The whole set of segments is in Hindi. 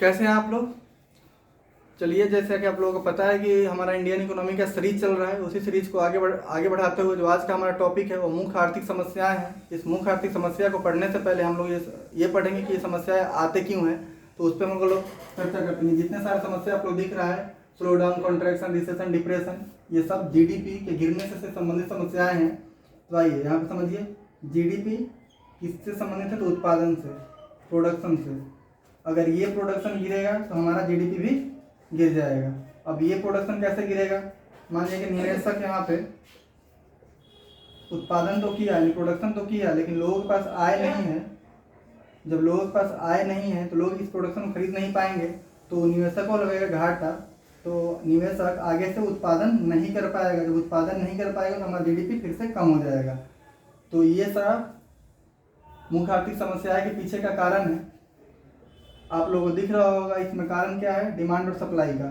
कैसे हैं आप लोग। चलिए, जैसा कि आप लोगों को पता है कि हमारा इंडियन इकोनॉमी का सीरीज चल रहा है, उसी सीरीज को आगे बढ़ाते हुए जो आज का हमारा टॉपिक है वो मुख्य आर्थिक समस्याएं हैं। इस मुख्य आर्थिक समस्या को पढ़ने से पहले हम लोग ये पढ़ेंगे कि ये समस्याएं आते क्यों हैं, तो उस पर हम लोग चर्चा करते हैं। जितने सारे समस्या आप लोग दिख रहा है, slow down, contraction, recession, depression, ये सब जीडीपी के गिरने से संबंधित समस्याएं हैं। तो आइए यहाँ पे समझिए, जीडीपी किससे संबंधित है? तो उत्पादन से, प्रोडक्शन से। अगर ये प्रोडक्शन गिरेगा तो हमारा जीडीपी भी गिर जाएगा। अब ये प्रोडक्शन कैसे गिरेगा? मान लीजिए कि निवेशक यहाँ पे उत्पादन तो किया, प्रोडक्शन तो किया, लेकिन लोगों के पास आय नहीं है। जब लोगों के पास आय नहीं है तो लोग इस प्रोडक्शन को खरीद नहीं पाएंगे, तो निवेशक को लगेगा घाटा, तो निवेशक आगे से उत्पादन नहीं कर पाएगा। जब उत्पादन नहीं कर पाएगा तो हमारा जीडीपी फिर से कम हो जाएगा। तो ये सारा मुख्य आर्थिक समस्या के पीछे का कारण है। आप लोगों को दिख रहा होगा इसमें कारण क्या है? डिमांड और सप्लाई का।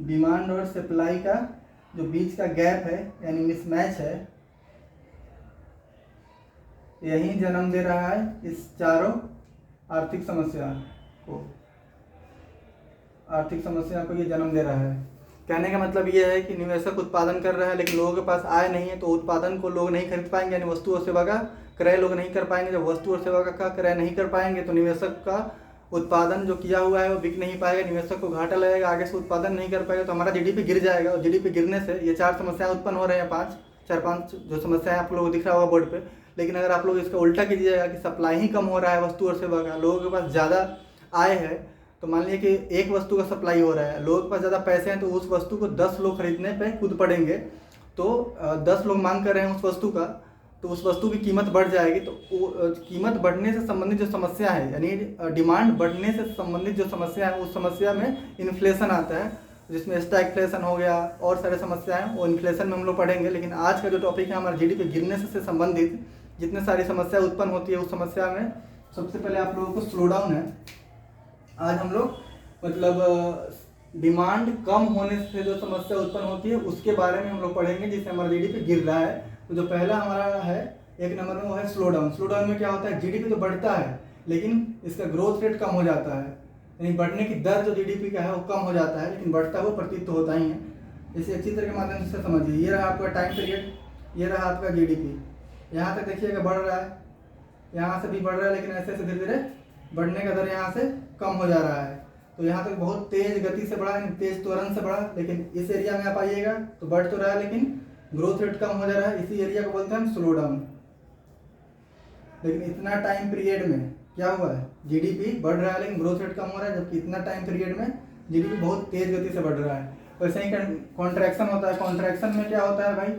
डिमांड और सप्लाई का जो बीच का गैप है यानी मिसमैच है, यही जन्म दे रहा है इस चारों आर्थिक समस्या को। आर्थिक समस्या को ये जन्म दे रहा है। कहने का मतलब ये है कि निवेशक उत्पादन कर रहा है लेकिन लोगों के पास आय नहीं है, तो उत्पादन को लोग नहीं खरीद पाएंगे, यानी वस्तु और सेवा का क्रय लोग नहीं कर पाएंगे। जब वस्तु और सेवा का क्रय नहीं कर पाएंगे तो निवेशक का उत्पादन जो किया हुआ है वो बिक नहीं पाएगा, निवेशक को घाटा लगेगा, आगे से उत्पादन नहीं कर पाएगा, तो हमारा जीडीपी गिर जाएगा। और जीडीपी गिरने से ये चार समस्याएं उत्पन्न हो रहे हैं, चार पांच जो समस्याएं आप लोगों को दिख रहा होगा बोर्ड पे। लेकिन अगर आप लोग इसका उल्टा कीजिएगा कि सप्लाई ही कम हो रहा है वस्तु और सेवा का, लोगों के पास ज़्यादा आय है, तो मान लीजिए कि एक वस्तु का सप्लाई हो रहा है, लोगों के पास ज़्यादा पैसे हैं, तो उस वस्तु को 10 लोग खरीदने पे कूद पड़ेंगे। तो 10 लोग मांग कर रहे हैं उस वस्तु का, तो उस वस्तु की कीमत बढ़ जाएगी। तो कीमत बढ़ने से संबंधित जो समस्या है, यानी डिमांड बढ़ने से संबंधित जो समस्या है, उस समस्या में इन्फ्लेशन आता है, जिसमें स्टैगफ्लेशन हो गया और सारे समस्याएं, वो इन्फ्लेशन में हम लोग पढ़ेंगे। लेकिन आज का जो टॉपिक है हमारा जीडीपी गिरने से संबंधित जितने सारी समस्या उत्पन्न होती है, उस समस्या में सबसे पहले आप लोगों को स्लो डाउन है। आज हम लोग मतलब डिमांड कम होने से जो समस्या उत्पन्न होती है उसके बारे में हम लोग पढ़ेंगे, जिससे हमारा जीडीपी गिर रहा है। तो जो पहला हमारा है 1 नंबर में, वो है स्लो डाउन। स्लो डाउन में क्या होता है? जीडीपी तो बढ़ता है लेकिन इसका ग्रोथ रेट कम हो जाता है, यानी बढ़ने की दर जो जीडीपी का है वो कम हो जाता है, लेकिन बढ़ता हुआ प्रतीत तो होता ही है। इसे अच्छी तरह के माध्यम से समझिए। ये रहा आपका टाइम पीरियड, ये रहा आपका जीडीपी। यहाँ तक देखिएगा बढ़ रहा है, यहाँ से भी बढ़ रहा है, लेकिन ऐसे ऐसे धीरे धीरे बढ़ने का दर यहाँ से कम हो जा रहा है। तो यहाँ तक बहुत तेज गति से बढ़ा, तेज त्वरण से बढ़ा, लेकिन इस एरिया में आप आइएगा तो बढ़ तो रहा है लेकिन ग्रोथ रेट कम हो जा रहा है। इसी एरिया को बोलते हैं हम स्लो डाउन। लेकिन इतना टाइम पीरियड में क्या हुआ है? जीडीपी बढ़ रहा है लेकिन ग्रोथ रेट कम हो रहा है, जबकि इतना टाइम पीरियड में जीडीपी बहुत तेज गति से बढ़ रहा है। वैसे ही कॉन्ट्रैक्शन होता है। कॉन्ट्रैक्शन में क्या होता है भाई?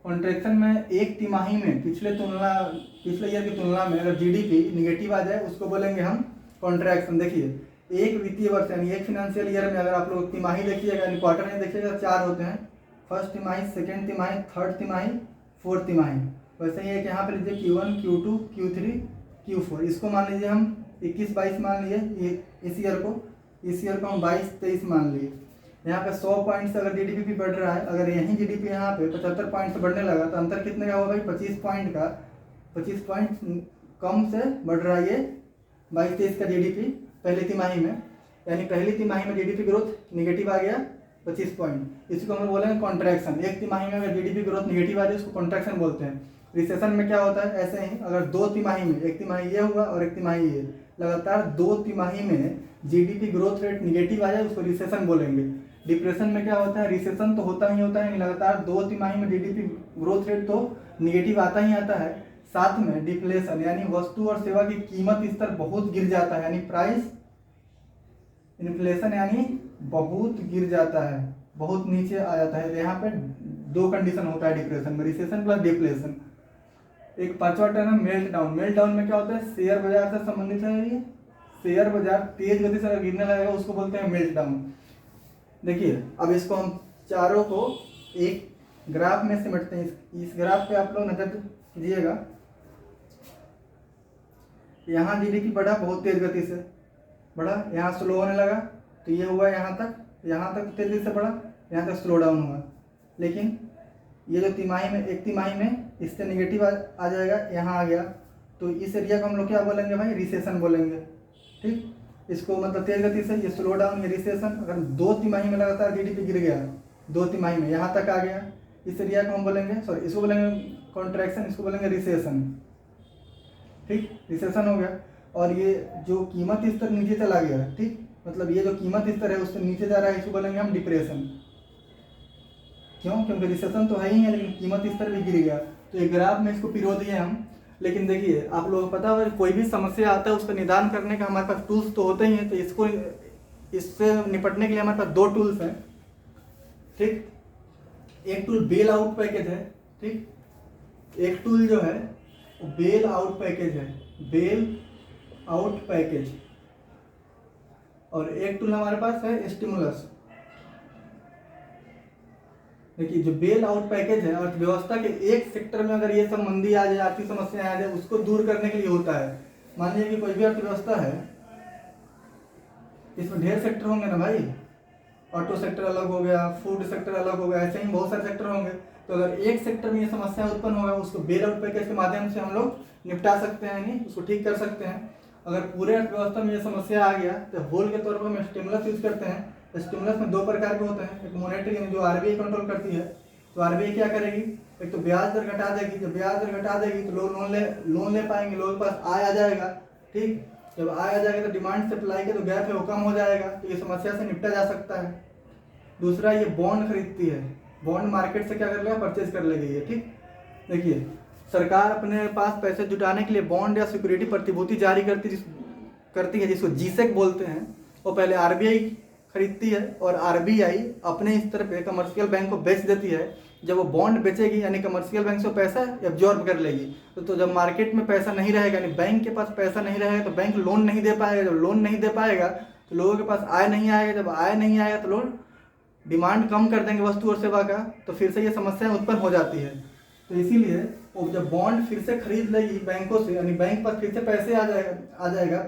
कॉन्ट्रैक्शन में एक तिमाही में पिछले ईयर की तुलना में अगर जीडीपी निगेटिव आ जाए उसको बोलेंगे हम कॉन्ट्रैक्शन। देखिए, एक वित्तीय वर्ष यानी एक फाइनेंशियल ईयर में अगर आप लोग तिमाही देखिएगा, यानी क्वार्टर नहीं देखिएगा, 4 होते हैं। फर्स्ट तिमाही, सेकेंड तिमाही, थर्ड तिमाही, फोर्थ तिमाही। वैसे ही एक यहाँ पे लीजिए Q1, Q2, Q3, Q4। इसको मान लीजिए हम 21-22 मान लिए इस ईयर को हम 22-23 मान लिए। यहाँ पे 100 पॉइंट से अगर जीडीपी भी बढ़ रहा है, अगर यही जीडीपी यहाँ पे 75 पॉइंट से बढ़ने लगा तो अंतर कितने का होगा भाई? 25 पॉइंट का। 25 पॉइंट कम से बढ़ रहा है ये 22-23 का जीडीपी पहली तिमाही में, यानी पहली तिमाही में जीडीपी ग्रोथ निगेटिव आ गया 25 पॉइंट। इसको हम बोलेंगे कॉन्ट्रैक्शन। एक तिमाही में अगर जीडीपी ग्रोथ निगेटिव आ जाए उसको कॉन्ट्रैक्शन बोलते हैं। रिसेशन में क्या होता है? ऐसे ही अगर 2 तिमाही में, एक तिमाही ये हुआ और एक तिमाही ये, लगातार 2 तिमाही में जीडीपी ग्रोथ रेट निगेटिव आ जाए उसको रिसेशन बोलेंगे। डिप्रेशन में क्या होता है? रिसेशन तो होता ही होता है, लगातार 2 तिमाही में जीडीपी ग्रोथ रेट तो निगेटिव आता ही आता है, साथ में डिफ्लेशन यानी वस्तु और सेवा की कीमत स्तर बहुत गिर जाता है, यानी प्राइस इन्फ्लेशन यानी बहुत गिर जाता है, बहुत नीचे आ जाता है। यहाँ पे 2 कंडीशन होता है डिप्रेशन में, रिसेशन प्लस डिफ्लेशन। एक 5वां टर्म है मेल्ट डाउन। मेल्ट डाउन में क्या होता है? शेयर बाजार से संबंधित है ये। शेयर बाजार तेज गति से अगर गिरने लगेगा उसको बोलते हैं मेल्ट डाउन। देखिए, अब इसको हम चारों को एक ग्राफ में सिमटते हैं। इस ग्राफ पे आप लोग नजर कीजिएगा। यहाँ जीडीपी बढ़ा, बहुत तेज गति से बढ़ा, यहाँ स्लो होने लगा, तो ये हुआ यहाँ तक तेजी से बढ़ा, यहाँ तक स्लो डाउन हुआ। लेकिन ये जो तिमाही में, एक तिमाही में इससे निगेटिव आ जाएगा, यहाँ आ गया, तो इस एरिया को हम लोग क्या बोलेंगे भाई? रिसेशन बोलेंगे। ठीक, इसको मतलब तेज गति से ये स्लो डाउन, ये रिसेशन। अगर 2 तिमाही में लगातार जीडीपी गिर गया, 2 तिमाही में यहाँ तक आ गया, इस एरिया को हम बोलेंगे, सॉरी इसको बोलेंगे कॉन्ट्रैक्शन, इसको बोलेंगे रिसेशन। ठीक, रिसेशन हो गया। और ये जो कीमत स्तर नीचे चला गया, ठीक, मतलब ये जो कीमत स्तर है उससे नीचे जा रहा है, इसको बोलेंगे हम डिप्रेशन। क्यों? क्योंकि रिसेशन तो है ही है लेकिन कीमत स्तर भी गिर गया। तो ये ग्राफ में इसको पिरो दिए हम। लेकिन देखिए आप लोगों को पता होगा कोई भी समस्या आता है उसका निदान करने का हमारे पास टूल्स तो होते ही हैं। तो इससे निपटने के लिए हमारे पास 2 टूल्स हैं। ठीक, एक टूल बेल आउट पैकेज है। ठीक, एक टूल जो है वो बेल आउट पैकेज है, बेल आउट पैकेज। और एक टूल हमारे पास है स्टिमुलस। देखिए जो बेल आउट पैकेज है अर्थव्यवस्था के एक सेक्टर में अगर ये सब मंदी आ जाए, आर्थिक समस्याएं आ जाए, उसको दूर करने के लिए होता है। मान लीजिए कि कोई भी अर्थव्यवस्था है, इसमें ढेर सेक्टर होंगे ना भाई, ऑटो सेक्टर अलग हो गया, फूड सेक्टर अलग हो गया, ऐसे ही बहुत सारे सेक्टर होंगे। तो अगर एक सेक्टर में ये समस्या उत्पन्न होगा उसको बेल आउट पैकेज के माध्यम से हम लोग निपटा सकते हैं, यानी उसको ठीक कर सकते हैं। अगर पूरे अर्थव्यवस्था में ये समस्या आ गया तो होल के तौर पर हम स्टिमुलस यूज करते हैं। स्टिमुलस में 2 प्रकार के होते हैं, एक मॉनेटरी यानी जो आरबीआई कंट्रोल करती है। तो आरबीआई क्या करेगी, एक तो ब्याज दर घटा देगी। जब ब्याज दर घटा देगी तो लोग लोन ले पाएंगे, लोगों के पास आय आ जाएगा। ठीक, जब आय आ जाएगा तो डिमांड सप्लाई के जो गैप है वो कम हो जाएगा, तो ये समस्या से निपटा जा सकता है। दूसरा ये बॉन्ड खरीदती है, बॉन्ड मार्केट से क्या कर लेगा, परचेज कर लेगी ये। ठीक, देखिए सरकार अपने पास पैसे जुटाने के लिए बॉन्ड या सिक्योरिटी प्रतिभूति जारी करती है जिसको जीसेक बोलते हैं। वो पहले आरबीआई खरीदती है और आरबीआई अपने स्तर पे कमर्शियल बैंक को बेच देती है। जब वो बॉन्ड बेचेगी यानी कमर्शियल बैंक से पैसा एब्जॉर्ब कर लेगी। तो जब मार्केट में पैसा नहीं रहेगा यानी बैंक के पास पैसा नहीं रहेगा तो बैंक लोन नहीं दे पाएगा। जब लोन नहीं दे पाएगा तो लोगों के पास आय नहीं आएगा। जब आय नहीं आएगा तो लोग डिमांड कम कर देंगे वस्तु और सेवा का, तो फिर से ये समस्या उत्पन्न हो जाती है। तो इसीलिए वो जब बॉन्ड फिर से खरीद लेगी बैंकों से, यानी बैंक पास फिर से पैसे आ जाएगा,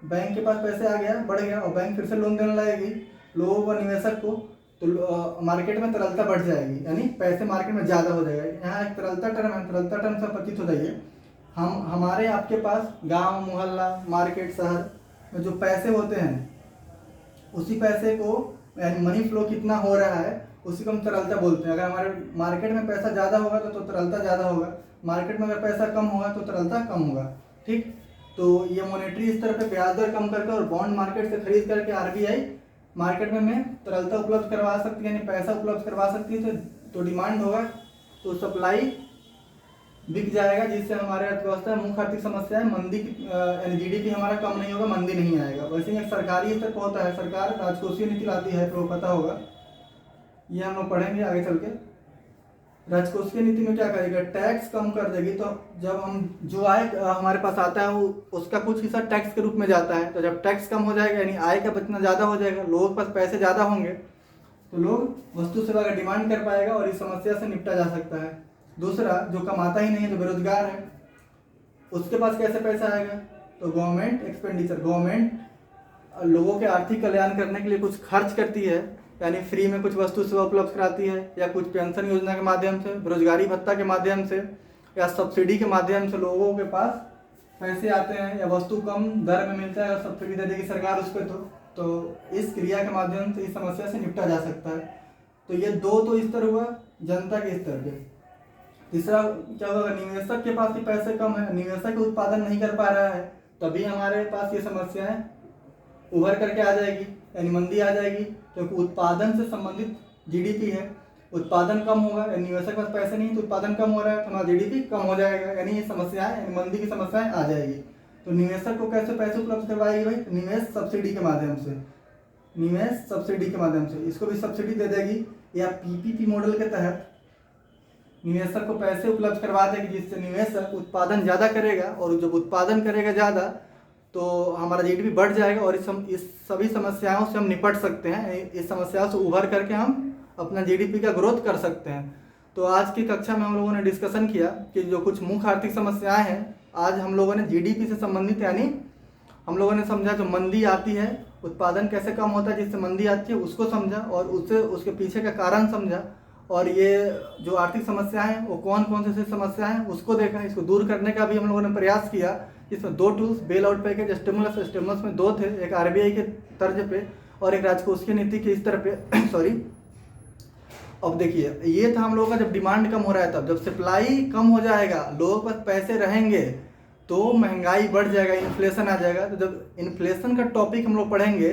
बैंक के पास पैसे आ गया, बढ़ गया, और बैंक फिर से लोन देने लगेगी लोगों को, निवेशक को, तो मार्केट में तरलता बढ़ जाएगी, यानी पैसे मार्केट में ज़्यादा हो जाएगा। यहाँ एक तरलता टर्म है, तरलता टर्म से परिचित हो जाइए। हमारे आपके पास गांव, मोहल्ला, मार्केट, शहर में जो पैसे होते हैं उसी पैसे को यानी मनी फ्लो कितना हो रहा है उसी को हम तरलता बोलते हैं। अगर हमारे मार्केट में पैसा ज़्यादा होगा तो तरलता ज़्यादा होगा, मार्केट में अगर पैसा कम होगा तो तरलता कम होगा। ठीक, तो ये मॉनेटरी स्तर पे ब्याज दर कम करके और बॉन्ड मार्केट से खरीद करके आरबीआई मार्केट में तरलता उपलब्ध करवा सकती है, यानी पैसा उपलब्ध करवा सकती है। तो डिमांड होगा तो सप्लाई बिक जाएगा, जिससे हमारे अर्थव्यवस्था में मुख्य आर्थिक समस्या है मंदी यानी जीडीपी हमारा कम नहीं होगा, मंदी नहीं आएगा। वैसे ही एक सरकारी स्तर पर होता है, सरकार राजकोषीय नीति लाती है, तो पता होगा, ये हम लोग पढ़ेंगे आगे चल के। राजकोषीय नीति में क्या करेगा, टैक्स कम कर देगी। तो जब हम जो आय हमारे पास आता है वो उसका कुछ हिस्सा टैक्स के रूप में जाता है। तो जब टैक्स कम हो जाएगा यानी आय का बचना ज़्यादा हो जाएगा, लोगों के पास पैसे ज़्यादा होंगे तो लोग वस्तु सेवा का डिमांड कर पाएगा और इस समस्या से निपटा जा सकता है। दूसरा, जो कमाता ही नहीं है, जो बेरोजगार है, उसके पास कैसे पैसा आएगा, तो गवर्नमेंट एक्सपेंडिचर, गवर्नमेंट लोगों के आर्थिक कल्याण करने के लिए कुछ खर्च करती है, यानी फ्री में कुछ वस्तु सेवा उपलब्ध कराती है, या कुछ पेंशन योजना के माध्यम से, बेरोजगारी भत्ता के माध्यम से, या सब्सिडी के माध्यम से लोगों के पास पैसे आते हैं, या वस्तु कम दर में मिलता है और सब्सिडी दे देगी सरकार उस पर। तो इस क्रिया के माध्यम से इस समस्या से निपटा जा सकता है। तो ये 2 तो स्तर हुआ जनता के स्तर पे। तीसरा क्या होगा, निवेशक के पास ही पैसे कम है, निवेशक उत्पादन नहीं कर पा रहा है, तभी हमारे पास ये समस्याएं उभर करके आ जाएगी, यानी मंदी आ जाएगी। क्योंकि उत्पादन से संबंधित जीडीपी है, उत्पादन कम होगा, निवेशक के पास पैसे नहीं तो उत्पादन कम हो रहा है तो हमारा जीडीपी कम हो जाएगा, यानी ये समस्याएं, यानी मंदी की समस्याएं आ जाएगी। तो निवेशक को कैसे पैसे उपलब्ध करवाएगी भाई, निवेश सब्सिडी के माध्यम से, निवेश सब्सिडी के माध्यम से, इसको भी सब्सिडी दे देगी, या पीपीपी मॉडल के तहत निवेशक को पैसे उपलब्ध करवा देगी, जिससे निवेशक उत्पादन ज़्यादा करेगा, और जब उत्पादन करेगा ज़्यादा तो हमारा जीडीपी बढ़ जाएगा और इस सभी समस्याओं से हम निपट सकते हैं। इस समस्याओं से उभर करके हम अपना जीडीपी का ग्रोथ कर सकते हैं। तो आज की कक्षा में हम लोगों ने डिस्कशन किया कि जो कुछ मुख्य आर्थिक समस्याएं हैं, आज हम लोगों ने जीडीपी से संबंधित, यानी हम लोगों ने समझा जो मंदी आती है, उत्पादन कैसे कम होता है जिससे मंदी आती है उसको समझा, और उससे उसके पीछे का कारण समझा, और ये जो आर्थिक समस्याएं हैं वो कौन कौन से समस्या हैं उसको देखा, इसको दूर करने का भी हम लोगों ने प्रयास किया। इसमें 2 tools, bail out package, stimulus में 2 थे, एक आरबीआई के तर्ज पे और एक राजकोषीय नीति के स्तर पे सॉरी। अब देखिए, ये था हम लोगों का जब डिमांड कम हो रहा है तब। जब सप्लाई कम हो जाएगा, लोगों के पास पैसे रहेंगे तो महंगाई बढ़ जाएगा, इन्फ्लेशन आ जाएगा। तो जब इन्फ्लेशन का टॉपिक हम लोग पढ़ेंगे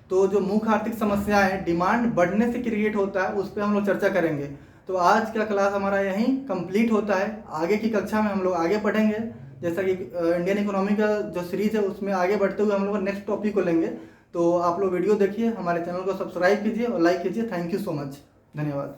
तो जो मुख्य आर्थिक समस्याएं डिमांड बढ़ने से क्रिएट होता है उस पर हम लोग चर्चा करेंगे। तो आज का क्लास हमारा यहीं कंप्लीट होता है। आगे की कक्षा में हम लोग आगे पढ़ेंगे, जैसा कि इंडियन इकोनॉमी का जो सीरीज है उसमें आगे बढ़ते हुए हम लोग नेक्स्ट टॉपिक को लेंगे। तो आप लोग वीडियो देखिए, हमारे चैनल को सब्सक्राइब कीजिए और लाइक कीजिए। थैंक यू सो मच, धन्यवाद।